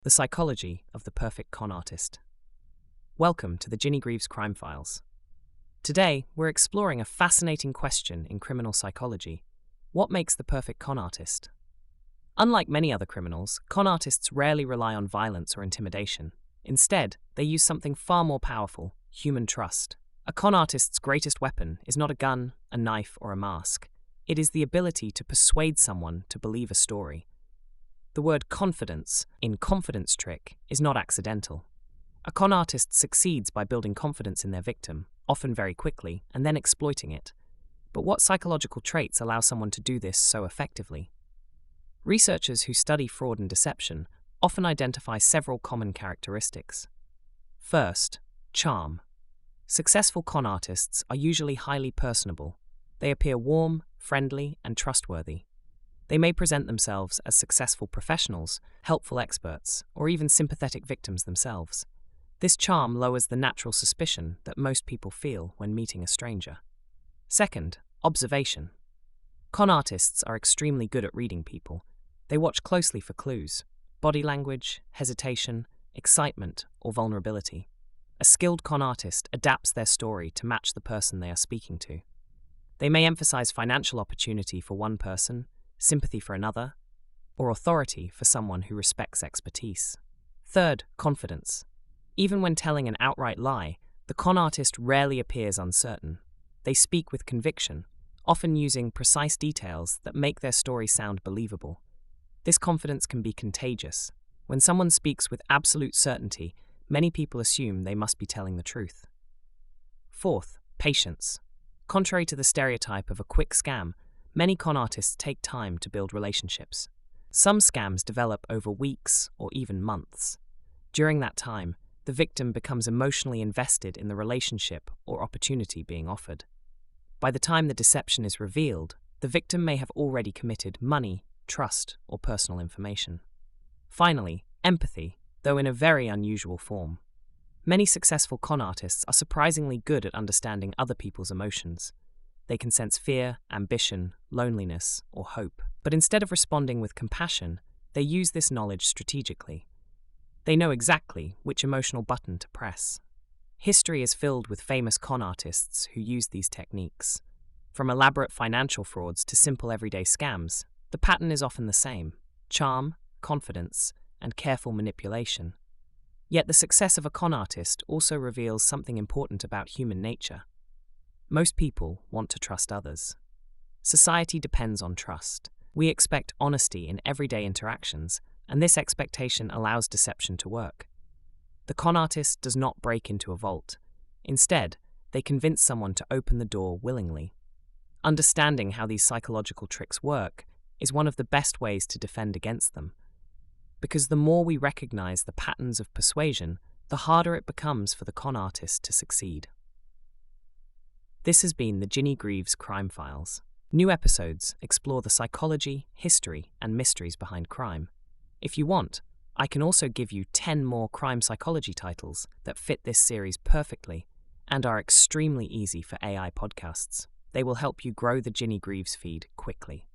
The psychology of the perfect con artist. Welcome to the Ginny Greaves Crime Files. Today, we're exploring a fascinating question in criminal psychology. What makes the perfect con artist? Unlike many other criminals, con artists rarely rely on violence or intimidation. Instead, they use something far more powerful: human trust. A con artist's greatest weapon is not a gun, a knife, or a mask. It is the ability to persuade someone to believe a story. The word confidence in confidence trick is not accidental. A con artist succeeds by building confidence in their victim, often very quickly, and then exploiting it. But what psychological traits allow someone to do this so effectively? Researchers who study fraud and deception often identify several common characteristics. First, charm. Successful con artists are usually highly personable. They appear warm, friendly, and trustworthy. They may present themselves as successful professionals, helpful experts, or even sympathetic victims themselves. This charm lowers the natural suspicion that most people feel when meeting a stranger. Second, observation. Con artists are extremely good at reading people. They watch closely for clues: body language, hesitation, excitement, or vulnerability. A skilled con artist adapts their story to match the person they are speaking to. They may emphasize financial opportunity for one person, sympathy for another, or authority for someone who respects expertise. Third, confidence. Even when telling an outright lie, the con artist rarely appears uncertain. They speak with conviction, often using precise details that make their story sound believable. This confidence can be contagious. When someone speaks with absolute certainty, many people assume they must be telling the truth. Fourth, patience. Contrary to the stereotype of a quick scam, many con artists take time to build relationships. Some scams develop over weeks or even months. During that time, the victim becomes emotionally invested in the relationship or opportunity being offered. By the time the deception is revealed, the victim may have already committed money, trust, or personal information. Finally, empathy, though in a very unusual form. Many successful con artists are surprisingly good at understanding other people's emotions. They can sense fear, ambition, loneliness, or hope. But instead of responding with compassion, they use this knowledge strategically. They know exactly which emotional button to press. History is filled with famous con artists who use these techniques. From elaborate financial frauds to simple everyday scams, the pattern is often the same: charm, confidence, and careful manipulation. Yet the success of a con artist also reveals something important about human nature. Most people want to trust others. Society depends on trust. We expect honesty in everyday interactions, and this expectation allows deception to work. The con artist does not break into a vault. Instead, they convince someone to open the door willingly. Understanding how these psychological tricks work is one of the best ways to defend against them. Because the more we recognize the patterns of persuasion, the harder it becomes for the con artist to succeed. This has been the Ginny Greaves Crime Files. New episodes explore the psychology, history, and mysteries behind crime. If you want, I can also give you 10 more crime psychology titles that fit this series perfectly and are extremely easy for AI podcasts. They will help you grow the Ginny Greaves feed quickly.